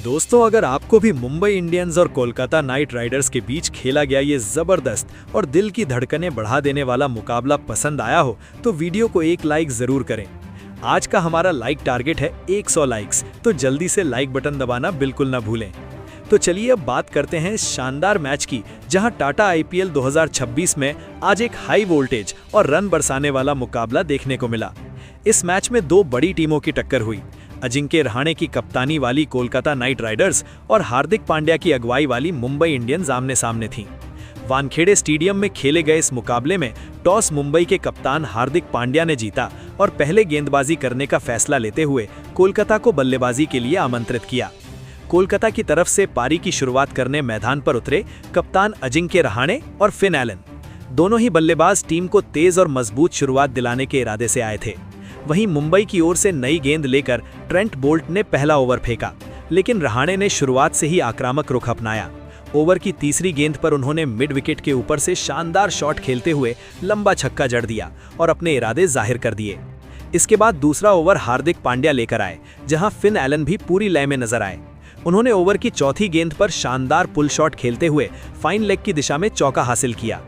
दोस्तों, अगर आपको भी मुंबई इंडियंस और कोलकाता नाइट राइडर्स के बीच खेला गया ये जबरदस्त और दिल की धड़कनें बढ़ा देने वाला मुकाबला पसंद आया हो तो वीडियो को एक लाइक जरूर करें। आज का हमारा लाइक टारगेट है 100 लाइक्स, तो जल्दी से लाइक बटन दबाना बिल्कुल ना भूलें। तो चलिए अब बात करते हैं इस शानदार मैच की, जहां टाटा आईपीएल 2026 में आज एक हाई वोल्टेज और रन बरसाने वाला मुकाबला देखने को मिला। इस मैच में दो बड़ी टीमों की टक्कर हुई। अजिंक्य रहाणे की कप्तानी वाली कोलकाता नाइट राइडर्स और हार्दिक पांड्या की अगुवाई वाली मुंबई इंडियंस आमने सामने थीं। वानखेड़े स्टेडियम में खेले गए इस मुकाबले में टॉस मुंबई के कप्तान हार्दिक पांड्या ने जीता और पहले गेंदबाजी करने का फैसला लेते हुए कोलकाता को बल्लेबाजी के लिए आमंत्रित किया। कोलकाता की तरफ से पारी की शुरुआत करने मैदान पर उतरे कप्तान अजिंक्य रहाणे और फिन एलन। दोनों ही बल्लेबाज टीम को तेज और मजबूत शुरुआत दिलाने के इरादे से आए थे। वहीं मुंबई की ओर से नई गेंद लेकर ट्रेंट बोल्ट ने पहला ओवर फेंका, लेकिन रहाणे ने शुरुआत से ही आक्रामक रुख अपनाया। ओवर की तीसरी गेंद पर उन्होंने मिड विकेट के ऊपर से शानदार शॉट खेलते हुए लंबा छक्का जड़ दिया और अपने इरादे जाहिर कर दिए। इसके बाद दूसरा ओवर हार्दिक पांड्या लेकर आए, जहां फिन एलन भी पूरी लय में नजर आए। उन्होंने ओवर की चौथी गेंद पर शानदार पुल शॉट खेलते हुए फाइन लेग की दिशा में चौका हासिल किया।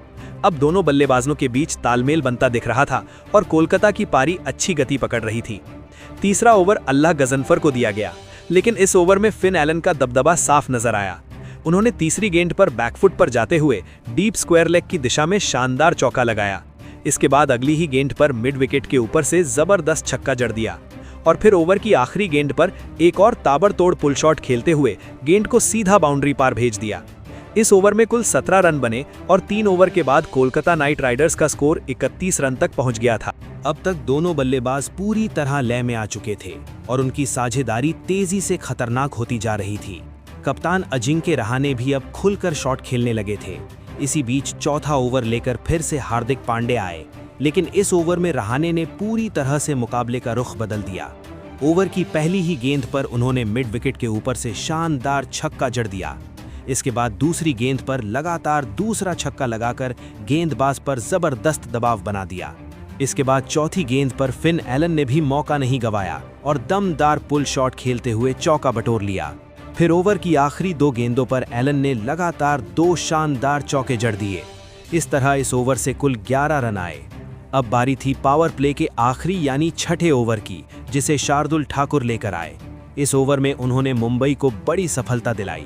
अब दोनों बल्लेबाजों के बीच तालमेल बनता दिख रहा था और कोलकाता की पारी अच्छी गति पकड़ रही थी। तीसरा ओवर अल्लाह गजनफर को दिया गया, लेकिन इस ओवर में फिन एलन का दबदबा साफ नजर आया। उन्होंने तीसरी गेंद पर बैकफुट पर जाते हुए डीप स्क्वायर लेग की दिशा में शानदार चौका लगाया। इसके बाद अगली ही गेंद पर मिड विकेट के ऊपर से जबरदस्त छक्का जड़ दिया और फिर ओवर की आखिरी गेंद पर एक और ताबड़तोड़ पुल शॉट खेलते हुए गेंद को सीधा बाउंड्री पार भेज दिया। इस ओवर में कुल 17 रन बने और 3 ओवर के बाद कोलकाता नाइट राइडर्स का स्कोर 31 रन तक पहुंच गया था। अब तक दोनों बल्लेबाज पूरी तरह लय में आ चुके थे और उनकी साझेदारी तेजी से खतरनाक होती जा रही थी। कप्तान अजिंक्य रहाणे भी अब खुलकर शॉट खेलने लगे थे। इसी बीच चौथा ओवर लेकर फिर से हार्दिक पांड्या आए, लेकिन इस ओवर में रहाणे ने पूरी तरह से मुकाबले का रुख बदल दिया। ओवर की पहली ही गेंद पर उन्होंने मिड विकेट के ऊपर से शानदार छक्का जड़ दिया। इसके बाद दूसरी गेंद पर लगातार दूसरा छक्का लगाकर गेंदबाज पर जबरदस्त दबाव बना दिया। इसके बाद चौथी गेंद पर फिन एलन ने भी मौका नहीं गंवाया और दमदार पुल शॉट खेलते हुए चौका बटोर लिया। फिर ओवर की आखिरी 2 गेंदों पर एलन ने लगातार 2 शानदार चौके जड़ दिए। इस तरह इस ओवर से कुल 11 रन आए। अब बारी थी पावर प्ले के आखिरी यानी छठे ओवर की, जिसे शार्दुल ठाकुर लेकर आए। इस ओवर में उन्होंने मुंबई को बड़ी सफलता दिलाई।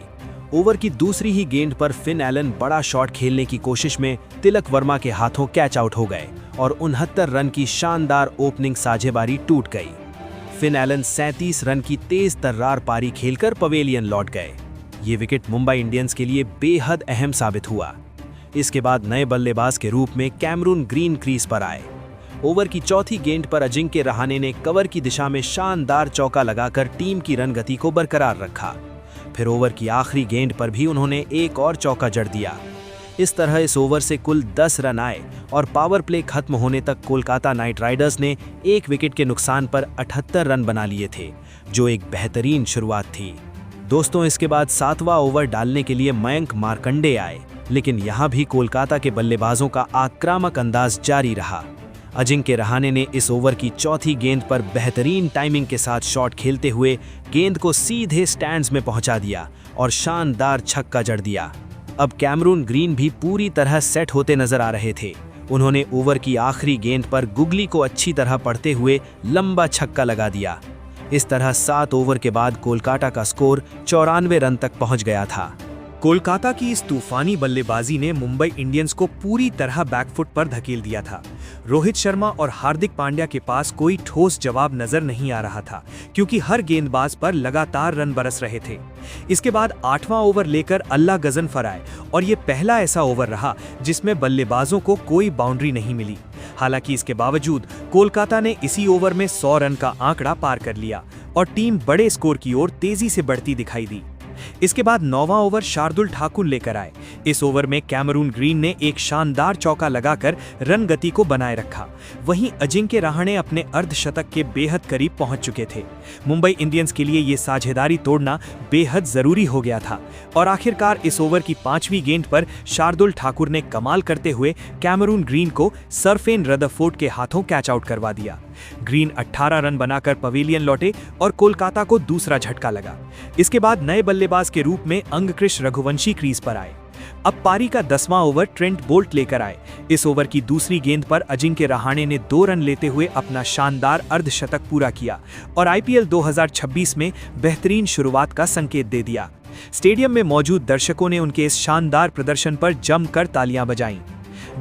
ओवर की दूसरी ही गेंद पर फिन एलन बड़ा शॉट खेलने की कोशिश में तिलक वर्मा के हाथों कैच आउट हो गए और 69 रन की शानदार ओपनिंग साझेदारी टूट गई। फिन एलन 37 रन की तेज तर्रार पारी खेलकर पवेलियन लौट गए। ये विकेट मुंबई इंडियंस के लिए बेहद अहम साबित हुआ। इसके बाद नए बल्लेबाज के रूप में कैमरून ग्रीन क्रीज पर आए। ओवर की चौथी गेंद पर अजिंक्य रहाणे ने कवर की दिशा में शानदार चौका लगाकर टीम की रन गति को बरकरार रखा। फिर ओवर की आखिरी गेंद पर भी उन्होंने एक और चौका जड़ दिया। इस तरह इस ओवर से कुल 10 रन आए और पावर प्ले खत्म होने तक कोलकाता नाइट राइडर्स ने 1 विकेट के नुकसान पर 78 रन बना लिए थे, जो एक बेहतरीन शुरुआत थी। दोस्तों, इसके बाद 7वां ओवर डालने के लिए मयंक मार्कंडे आए, लेकिन यहाँ भी कोलकाता के बल्लेबाजों का आक्रामक अंदाज जारी रहा। अजिंक्य रहाणे ने इस ओवर की चौथी गेंद पर बेहतरीन टाइमिंग के साथ शॉट खेलते हुए गेंद को सीधे स्टैंड्स में पहुंचा दिया और शानदार छक्का जड़ दिया। अब कैमरून ग्रीन भी पूरी तरह सेट होते नजर आ रहे थे। उन्होंने ओवर की आखिरी गेंद पर गुगली को अच्छी तरह पढ़ते हुए लंबा छक्का लगा दिया। इस तरह 7 ओवर के बाद कोलकाता का स्कोर 94 रन तक पहुंच गया था। कोलकाता की इस तूफानी बल्लेबाजी ने मुंबई इंडियंस को पूरी तरह बैकफुट पर धकेल दिया था। रोहित शर्मा और हार्दिक पांड्या के पास कोई ठोस जवाब नजर नहीं आ रहा था, क्योंकि हर गेंदबाज पर लगातार रन बरस रहे थे। इसके बाद 8वां ओवर लेकर अल्लाह गजनफर आए और ये पहला ऐसा ओवर रहा जिसमें बल्लेबाजों को कोई बाउंड्री नहीं मिली। हालांकि इसके बावजूद कोलकाता ने इसी ओवर में 100 रन का आंकड़ा पार कर लिया और टीम बड़े स्कोर की ओर तेजी से बढ़ती दिखाई दी। इसके बाद 9वां ओवर शार्दुल ठाकुर लेकर आए। इस ओवर में कैमरून ग्रीन ने एक शानदार चौका लगाकर रन गति को बनाए रखा। वहीं अजिंक्य रहाणे अपने अर्धशतक के बेहद करीब पहुंच चुके थे। मुंबई इंडियंस के लिए ये साझेदारी तोड़ना बेहद जरूरी हो गया था और आखिरकार इस ओवर की 5वीं गेंद पर शार्दुल ठाकुर ने कमाल करते हुए कैमरून ग्रीन को सरफेन रदरफोर्ड के हाथों कैच आउट करवा दिया। ग्रीन 18 रन बनाकर पवेलियन लौटे और कोलकाता को दूसरा झटका लगा। इसके बाद नए बल्लेबाज के रूप में अंगकृष रघुवंशी क्रीज पर आए। अब पारी का 10वां ओवर ट्रेंट बोल्ट लेकर आए। इस ओवर की दूसरी गेंद पर अजिंक्य रहाणे ने 2 रन लेते हुए अपना शानदार अर्धशतक पूरा किया और आईपीएल 2026 में बेहतरीन शुरुआत का संकेत दे दिया। स्टेडियम में मौजूद दर्शकों ने उनके इस शानदार प्रदर्शन पर जमकर तालियां बजाईं।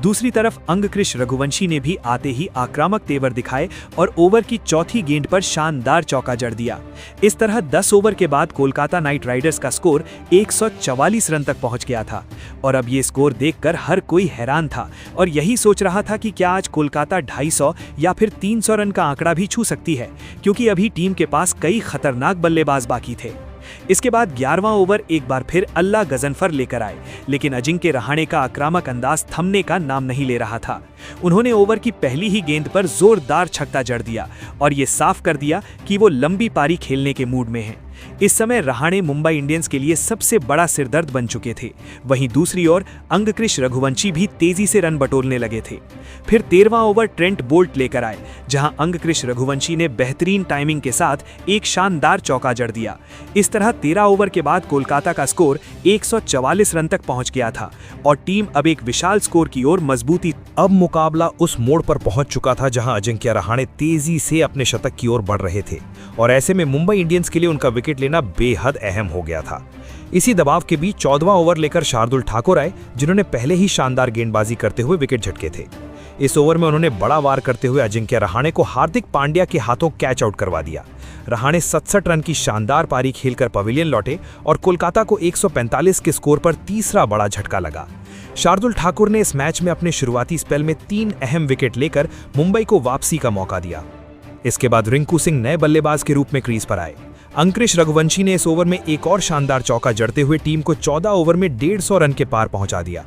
दूसरी तरफ अंगकृष रघुवंशी ने भी आते ही आक्रामक तेवर दिखाए और ओवर की चौथी गेंद पर शानदार चौका जड़ दिया। इस तरह 10 ओवर के बाद कोलकाता नाइट राइडर्स का स्कोर 144 रन तक पहुंच गया था और अब ये स्कोर देखकर हर कोई हैरान था और यही सोच रहा था कि क्या आज कोलकाता 250 या फिर 300 रन का आंकड़ा भी छू सकती है, क्योंकि अभी टीम के पास कई खतरनाक बल्लेबाज बाकी थे। इसके बाद 11वां ओवर एक बार फिर अल्लाह गजनफर लेकर आए, लेकिन अजिंक्य रहाणे का आक्रामक अंदाज थमने का नाम नहीं ले रहा था। उन्होंने ओवर की पहली ही गेंद पर जोरदार छक्का जड़ दिया और ये साफ कर दिया कि वो लंबी पारी खेलने के मूड में हैं। इस समय रहाणे मुंबई इंडियंस के लिए सबसे बड़ा सिरदर्द बन चुके थे। वहीं दूसरी ओर अंगकृष रघुवंशी भी तेजी से रन बटोरने लगे थे। फिर 13वां ओवर ट्रेंट बोल्ट लेकर आए, जहां अंगकृष रघुवंशी ने बेहतरीन टाइमिंग के साथ एक शानदार चौका जड़ दिया। इस तरह 13 ओवर के बाद कोलकाता का स्कोर 144 रन तक पहुंच गया था और टीम अब एक विशाल स्कोर की ओर मजबूती। अब मुकाबला उस मोड़ पर पहुंच चुका था जहां अजिंक्य रहाणे तेजी से अपने शतक की ओर बढ़ रहे थे और ऐसे में मुंबई इंडियंस के लिए उनका विकेट लेना बेहद अहम हो गया था। इसी दबाव के बीच 14वां ओवर लेकर शार्दुल ठाकुर आए, जिन्होंने पहले ही शानदार गेंदबाजी करते हुए विकेट झटके थे। इस ओवर में उन्होंने बड़ा वार करते हुए अजिंक्य रहाणे को हार्दिक पांड्या के हाथों कैच आउट करवा दिया। रहाणे 67 रन की शानदार पारी खेलकर पवेलियन लौटे और कोलकाता को 145 के स्कोर पर तीसरा बड़ा झटका लगा। शार्दुल ठाकुर ने इस मैच में अपने शुरुआती स्पेल में 3 अहम विकेट लेकर मुंबई को वापसी का मौका दिया। इसके बाद रिंकू सिंह नए बल्लेबाज के रूप में क्रीज पर आए। अंगकृष रघुवंशी ने इस ओवर में एक और शानदार चौका जड़ते हुए टीम को 14 ओवर में 150 रन के पार पहुंचा दिया।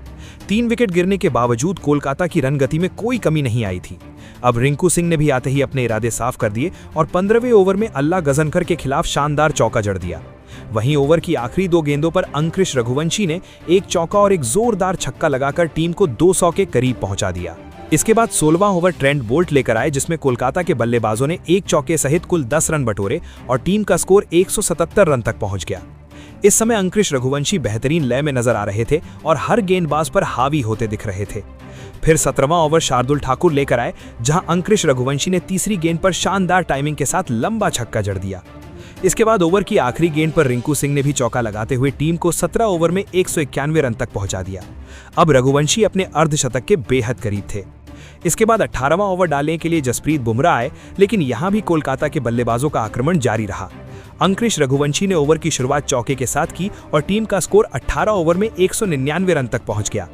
3 विकेट गिरने के बावजूद कोलकाता की रन गति में कोई कमी नहीं आई थी। अब रिंकू सिंह ने भी आते ही अपने इरादे साफ कर दिए और 15वें ओवर में अल्लाह गजनकर के खिलाफ शानदार चौका जड़ दिया। वहीं ओवर की आखिरी 2 गेंदों पर अंगकृष रघुवंशी ने एक चौका और एक जोरदार छक्का लगाकर टीम को 200 के करीब पहुंचा दिया। इसके बाद 16वां ओवर ट्रेंट बोल्ट लेकर आए, जिसमें कोलकाता के बल्लेबाजों ने एक चौके सहित कुल 10 रन बटोरे और टीम का स्कोर 177 रन तक पहुंच गया। इस समय अंगकृष रघुवंशी बेहतरीन लय में नजर आ रहे थे और हर गेंदबाज पर हावी होते दिख रहे थे। फिर 17वां ओवर शार्दुल ठाकुर लेकर आए, जहां अंगकृष रघुवंशी ने तीसरी गेंद पर शानदार टाइमिंग के साथ लंबा छक्का जड़ दिया। इसके बाद ओवर की आखिरी गेंद पर रिंकू सिंह ने भी चौका लगाते हुए टीम को 17 ओवर में 191 रन तक पहुंचा दिया। अब रघुवंशी अपने अर्धशतक के बेहद करीब थे। इसके बाद 18वां ओवर डालने के लिए जसप्रीत बुमराह आए, लेकिन यहां भी कोलकाता के बल्लेबाजों का आक्रमण जारी रहा। अंगकृष रघुवंशी ने ओवर की शुरुआत चौके के साथ की और टीम का स्कोर 18 ओवर में 199 रन तक पहुंच गया।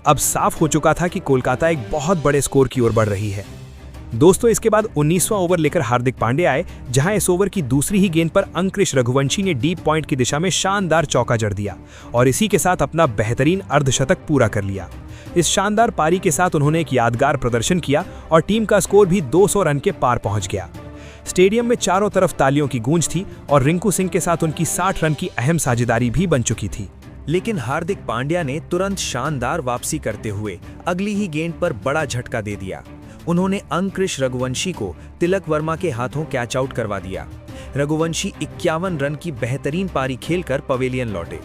अब साफ हो चुका था कि कोलकाता एक बहुत बड़े स्कोर की ओर बढ़ रही है। दोस्तों, इसके बाद 19वां ओवर लेकर हार्दिक पांड्या आए, जहां इस ओवर की दूसरी ही गेंद पर अंगकृष रघुवंशी ने डीप पॉइंट की दिशा में शानदार चौका जड़ दिया और इसी के साथ अपना बेहतरीन अर्धशतक पूरा कर लिया। इस शानदार पारी के साथ उन्होंने एक यादगार प्रदर्शन किया और टीम का स्कोर भी 200 रन के पार पहुंच गया। स्टेडियम में चारों तरफ तालियों की गूंज थी और रिंकू सिंह के साथ उनकी 60 रन की अहम साझेदारी भी बन चुकी थी। लेकिन हार्दिक पांड्या ने तुरंत शानदार वापसी करते हुए अगली ही गेंद पर बड़ा झटका दे दिया। उन्होंने अंगकृष रघुवंशी को तिलक वर्मा के हाथों कैच आउट करवा दिया। रघुवंशी 51 रन की बेहतरीन पारी खेलकर पवेलियन लौटे।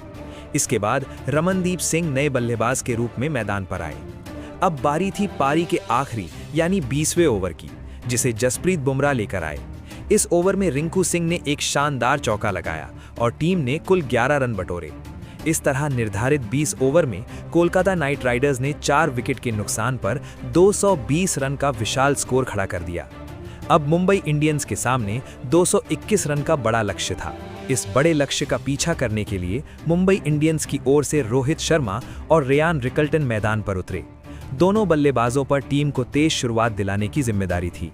इसके बाद रमनदीप सिंह नए बल्लेबाज के रूप में मैदान पर आए। अब बारी थी पारी के आखिरी यानी 20वें ओवर की, जिसे जसप्रीत बुमराह लेकर आए। इस ओवर में रिंकू सिंह ने एक शानदार चौका लगाया और टीम ने कुल 11 रन बटोरे। इस तरह निर्धारित 20 ओवर में कोलकाता नाइट राइडर्स ने 4 विकेट के नुकसान पर 220 रन का विशाल स्कोर खड़ा कर दिया। अब मुंबई इंडियंस के सामने 221 रन का बड़ा लक्ष्य था। इस बड़े लक्ष्य का पीछा करने के लिए मुंबई इंडियंस की ओर से रोहित शर्मा और रेयान रिकल्टन मैदान पर उतरे। दोनों बल्लेबाजों पर टीम को तेज शुरुआत दिलाने की जिम्मेदारी थी।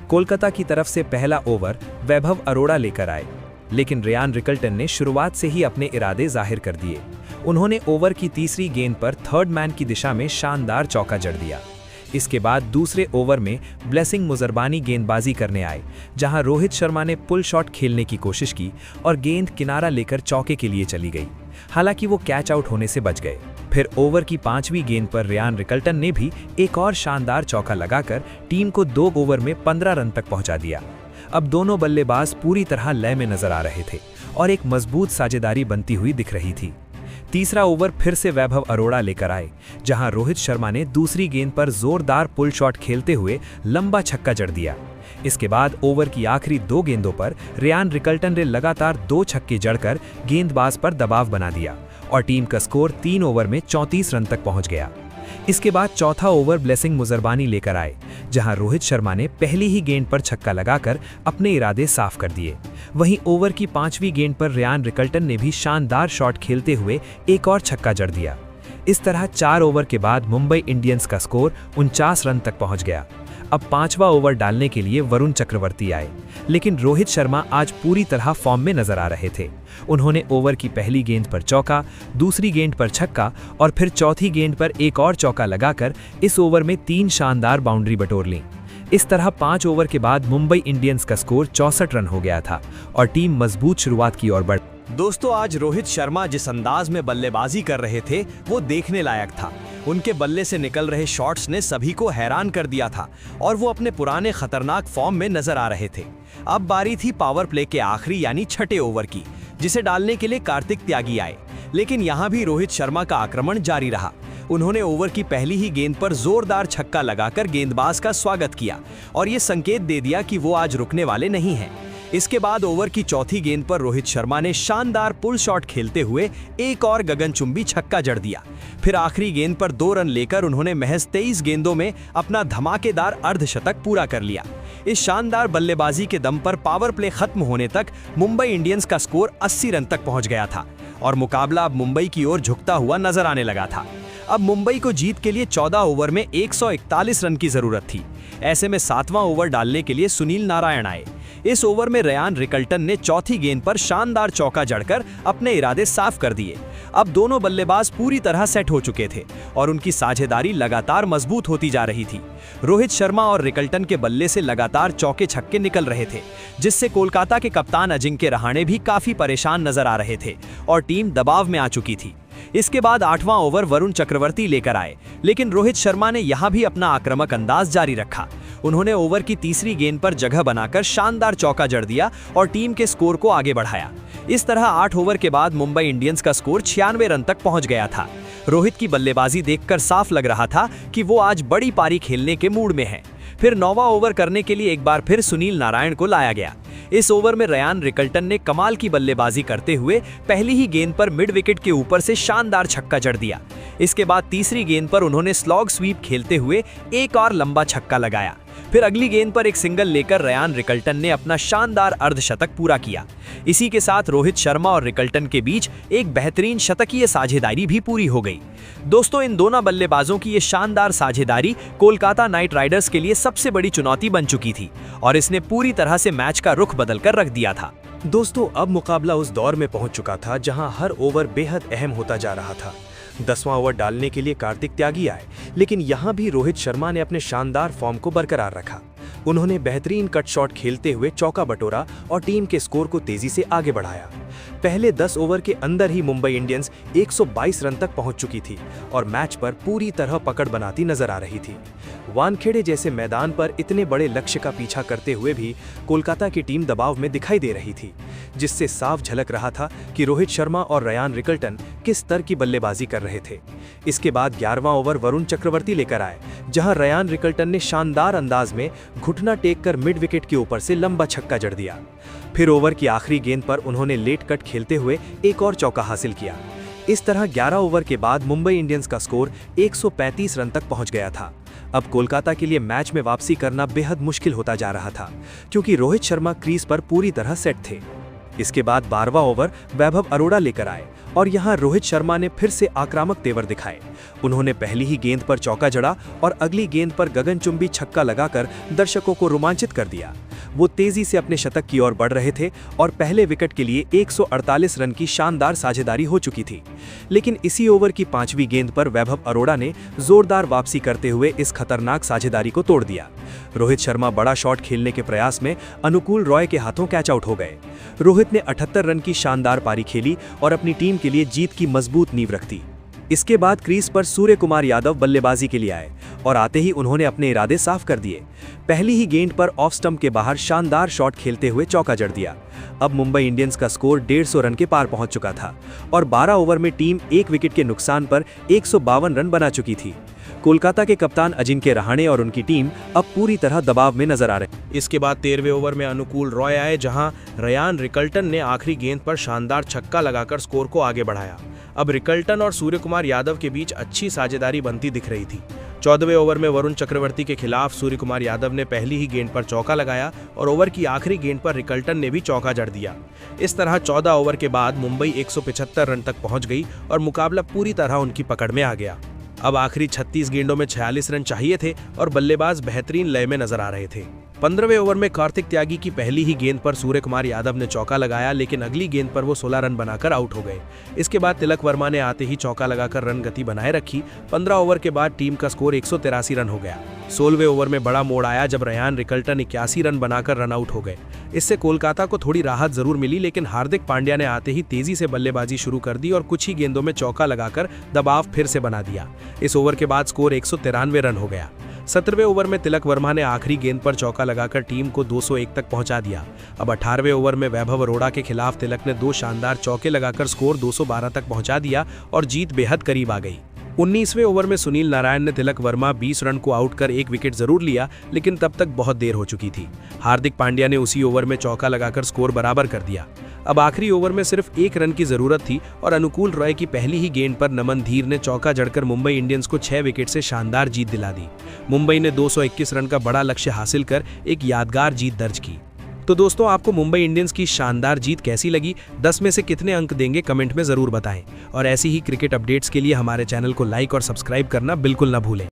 कोलकाता की तरफ से पहला ओवर वैभव अरोड़ा लेकर आए, लेकिन रेयान रिकल्टन ने शुरुआत से ही अपने इरादे जाहिर कर दिए। उन्होंने ओवर की तीसरी गेंद पर थर्ड मैन की दिशा में शानदार चौका जड़ दिया। इसके बाद दूसरे ओवर में ब्लेसिंग मुजरबानी गेंदबाजी करने आए, जहां रोहित शर्मा ने पुल शॉट खेलने की कोशिश की और गेंद किनारा लेकर चौके के लिए चली गई। हालांकि वो कैच आउट होने से बच गए। फिर ओवर की 5वीं गेंद पर रेयान रिकल्टन ने भी एक और शानदार चौका लगाकर टीम को 2 ओवर में 15 रन तक पहुंचा दिया। अब दोनों बल्लेबाज पूरी तरह लय में नजर आ रहे थे और एक मजबूत साझेदारी बनती हुई दिख रही थी। तीसरा ओवर फिर से वैभव अरोड़ा लेकर आए, जहां रोहित शर्मा ने दूसरी गेंद पर जोरदार पुल शॉट खेलते हुए लंबा छक्का जड़ दिया। इसके बाद ओवर की आखिरी 2 गेंदों पर रेयान रिकल्टन ने लगातार 2 छक्के जड़कर गेंदबाज पर दबाव बना दिया और टीम का स्कोर 3 ओवर में 34 रन तक पहुंच गया। इसके बाद चौथा ओवर ब्लेसिंग मुजरबानी लेकर आए, जहां रोहित शर्मा ने पहली ही गेंद पर छक्का लगाकर अपने इरादे साफ कर दिए। वहीं ओवर की 5वीं गेंद पर रेयान रिकल्टन ने भी शानदार शॉट खेलते हुए एक और छक्का जड़ दिया। इस तरह 4 ओवर के बाद मुंबई इंडियंस का स्कोर 49 रन तक पहुंच गया। अब 5वां ओवर डालने के लिए वरुण चक्रवर्ती आए, लेकिन रोहित शर्मा आज पूरी तरह फॉर्म में नजर आ रहे थे। उन्होंने ओवर की पहली गेंद पर चौका, दूसरी गेंद पर छक्का और फिर चौथी गेंद पर एक और चौका लगाकर इस ओवर में 3 शानदार बाउंड्री बटोर लीं। इस तरह 5 ओवर के बाद मुंबई इंडियंस का स्कोर 64 रन हो गया था और टीम मजबूत शुरुआत की ओर बढ़। दोस्तों, आज रोहित शर्मा जिस अंदाज में बल्लेबाजी कर रहे थे वो देखने लायक था। उनके बल्ले से निकल रहे शॉट्स ने सभी को हैरान कर दिया था और वो अपने पुराने खतरनाक फॉर्म में नजर आ रहे थे। अब बारी थी पावर प्ले के आखिरी यानी छठे ओवर की, जिसे डालने के लिए कार्तिक त्यागी आए। लेकिन यहाँ भी रोहित शर्मा का आक्रमण जारी रहा। उन्होंने ओवर की पहली ही गेंद पर जोरदार छक्का लगाकर गेंदबाज का स्वागत किया और ये संकेत दे दिया कि वो आज रुकने वाले नहीं हैं। इसके बाद ओवर की चौथी गेंद पर रोहित शर्मा ने शानदार पुल शॉट खेलते हुए एक और गगनचुंबी छक्का जड़ दिया। फिर आखिरी गेंद पर 2 रन लेकर उन्होंने महज 23 गेंदों में अपना धमाकेदार अर्धशतक पूरा कर लिया। इस शानदार बल्लेबाजी के दम पर पावर प्ले खत्म होने तक मुंबई इंडियंस का स्कोर 80 रन तक पहुंच गया था और मुकाबला अब मुंबई की ओर झुकता हुआ नजर आने लगा था। अब मुंबई को जीत के लिए 14 ओवर में 141 रन की जरूरत थी। ऐसे में 7वां ओवर डालने के लिए सुनील नारायण आए। इस ओवर में रेयान रिकल्टन ने चौथी गेंद पर शानदार चौका जड़कर अपने इरादे साफ कर दिए। अब दोनों बल्लेबाज पूरी तरह सेट हो चुके थे और उनकी साझेदारी लगातार मजबूत होती जा रही थी। रोहित शर्मा और रिकल्टन के बल्ले से लगातार चौके छक्के निकल रहे थे, जिससे कोलकाता के कप्तान अजिंक्य रहाणे भी काफी परेशान नजर आ रहे थे और टीम दबाव में आ चुकी थी। इसके बाद 8वां ओवर वरुण चक्रवर्ती लेकर आए, लेकिन रोहित शर्मा ने यहां भी अपना आक्रामक अंदाज जारी रखा। उन्होंने ओवर की तीसरी गेंद पर जगह बनाकर शानदार चौका जड़ दिया और टीम के स्कोर को आगे बढ़ाया। इस तरह 8 ओवर के बाद मुंबई इंडियंस का स्कोर 96 रन तक पहुंच गया था। रोहित की बल्लेबाजी देखकर साफ लग रहा था कि वो आज बड़ी पारी खेलने के मूड में हैं। फिर 9वां ओवर करने के लिए एक बार फिर सुनील नारायण को लाया गया। इस ओवर में रेयान रिकल्टन ने कमाल की बल्लेबाजी करते हुए पहली ही गेंद पर मिड विकेट के ऊपर से शानदार छक्का जड़ दिया। इसके बाद तीसरी गेंद पर उन्होंने स्लॉग स्वीप खेलते हुए एक और लंबा छक्का लगाया। फिर अगली गेंद पर एक सिंगल लेकर रेयान रिकल्टन ने अपना शानदार अर्धशतक पूरा किया। इसी के साथ रोहित शर्मा और रिकल्टन के बीच एक बेहतरीन शतकीय साझेदारी भी पूरी हो गई। दोस्तों, इन दोनों बल्लेबाजों की ये शानदार साझेदारी कोलकाता नाइट राइडर्स के लिए सबसे बड़ी चुनौती बन चुकी थी और इसने पूरी तरह से मैच का रुख बदलकर रख दिया था। दोस्तों, अब मुकाबला उस दौर में पहुंच चुका था जहां हर ओवर बेहद अहम होता जा रहा था। 10वां ओवर डालने के लिए कार्तिक त्यागी आए, लेकिन यहां भी रोहित शर्मा ने अपने शानदार फॉर्म को बरकरार रखा। उन्होंने बेहतरीन कट शॉट खेलते हुए चौका बटोरा और टीम के स्कोर को तेजी से आगे बढ़ाया। पहले 10 ओवर के अंदर ही मुंबई इंडियंस 122 रन तक पहुंच चुकी थी और मैच पर पूरी तरह पकड़ बनाती नजर आ रही थी। वानखेड़े जैसे मैदान पर इतने बड़े लक्ष्य का पीछा करते हुए भी कोलकाता की टीम दबाव में दिखाई दे रही थी, जिससे साफ झलक रहा था कि रोहित शर्मा और रेयान रिकल्टन किस स्तर की बल्लेबाजी कर रहे थे। इसके बाद 11वां ओवर वरुण चक्रवर्ती लेकर आए, जहां रेयान रिकल्टन ने शानदार अंदाज में घुटना टेक कर मिड विकेट के ऊपर से लंबा छक्का जड़ दिया। फिर ओवर की आखिरी गेंद पर उन्होंने लेट कट खेलते हुए एक और चौका हासिल किया। इस तरह 11 ओवर के बाद मुंबई इंडियंस का स्कोर 135 रन तक पहुंच गया था। अब कोलकाता के लिए मैच में वापसी करना बेहद मुश्किल होता जा रहा था, क्योंकि रोहित शर्मा क्रीज पर पूरी तरह सेट थे। इसके बाद 12वां ओवर वैभव अरोड़ा लेकर आए और यहां रोहित शर्मा ने फिर से आक्रामक तेवर दिखाए। उन्होंने पहली ही गेंद पर चौका जड़ा और अगली गेंद पर गगनचुंबी छक्का लगाकर दर्शकों को रोमांचित कर दिया। वो तेजी से अपने शतक की ओर बढ़ रहे थे और पहले विकेट के लिए 148 रन की शानदार साझेदारी हो चुकी थी। लेकिन इसी ओवर की 5वीं गेंद पर वैभव अरोड़ा ने जोरदार वापसी करते हुए इस खतरनाक साझेदारी को तोड़ दिया। रोहित शर्मा बड़ा शॉट खेलने के प्रयास में अनुकूल रॉय के हाथों कैच आउट हो गए। रोहित ने 78 रन की शानदार पारी खेली और अपनी टीम के लिए जीत की मजबूत नींव रख दी। इसके बाद क्रीज पर सूर्य कुमार यादव बल्लेबाजी के लिए आए और आते ही उन्होंने अपने इरादे साफ कर दिए। पहली ही गेंद पर ऑफ स्टंप के बाहर शानदार शॉट खेलते हुए चौका जड़ दिया। अब मुंबई इंडियंस का स्कोर 150 रन के पार पहुंच चुका था और 12 ओवर में टीम 1 विकेट के नुकसान पर 152 रन बना चुकी थी। कोलकाता के कप्तान अजिंक्य रहाणे और उनकी टीम अब पूरी तरह दबाव में नजर आ रहे। इसके बाद 13वें ओवर में अनुकूल रॉय आए, जहां रयान रिकल्टन ने आखिरी गेंद पर शानदार छक्का लगाकर स्कोर को आगे बढ़ाया। अब रिकल्टन और सूर्य कुमार यादव के बीच अच्छी साझेदारी बनती दिख रही थी। 14वें ओवर में वरुण चक्रवर्ती के खिलाफ सूर्य कुमार यादव ने पहली ही गेंद पर चौका लगाया और ओवर की आखिरी गेंद पर रिकल्टन ने भी चौका जड़ दिया। इस तरह 14 ओवर के बाद मुंबई 175 रन तक पहुंच गई और मुकाबला पूरी तरह उनकी पकड़ में आ गया। अब आखिरी 36 गेंदों में 46 रन चाहिए थे और बल्लेबाज बेहतरीन लय में नजर आ रहे थे। 15वें ओवर में कार्तिक त्यागी की पहली ही गेंद पर सूर्य कुमार यादव ने चौका लगाया, लेकिन अगली गेंद पर वो 16 रन बनाकर आउट हो गए। इसके बाद तिलक वर्मा ने आते ही चौका लगाकर रन गति बनाए रखी। 15 ओवर के बाद टीम का स्कोर 183 रन हो गया। 16वें ओवर में बड़ा मोड़ आया जब रयान रिकल्टन 81 रन बनाकर रन आउट हो गए। इससे कोलकाता को थोड़ी राहत जरूर मिली, लेकिन हार्दिक पांड्या ने आते ही तेजी से बल्लेबाजी शुरू कर दी और कुछ ही गेंदों में चौका लगाकर दबाव फिर से बना दिया। इस ओवर के बाद स्कोर 193 रन हो गया। 17वें ओवर में तिलक वर्मा ने आखिरी गेंद पर चौका लगाकर टीम को 201 तक पहुंचा दिया। अब 18वें ओवर में वैभव अरोड़ा के खिलाफ तिलक ने 2 शानदार चौके लगाकर स्कोर 212 तक पहुंचा दिया और जीत बेहद करीब आ गई। 19वें ओवर में सुनील नारायण ने तिलक वर्मा 20 रन को आउट कर 1 विकेट जरूर लिया, लेकिन तब तक बहुत देर हो चुकी थी। हार्दिक पांड्या ने उसी ओवर में चौका लगाकर स्कोर बराबर कर दिया। अब आखिरी ओवर में सिर्फ 1 रन की जरूरत थी और अनुकूल रॉय की पहली ही गेंद पर नमन धीर ने चौका जड़कर मुंबई इंडियंस को 6 विकेट से शानदार जीत दिला दी। मुंबई ने 221 रन का बड़ा लक्ष्य हासिल कर एक यादगार जीत दर्ज की। तो दोस्तों, आपको मुंबई इंडियंस की शानदार जीत कैसी लगी? 10 में से कितने अंक देंगे कमेंट में जरूर बताएं और ऐसी ही क्रिकेट अपडेट्स के लिए हमारे चैनल को लाइक और सब्सक्राइब करना बिल्कुल ना भूलें।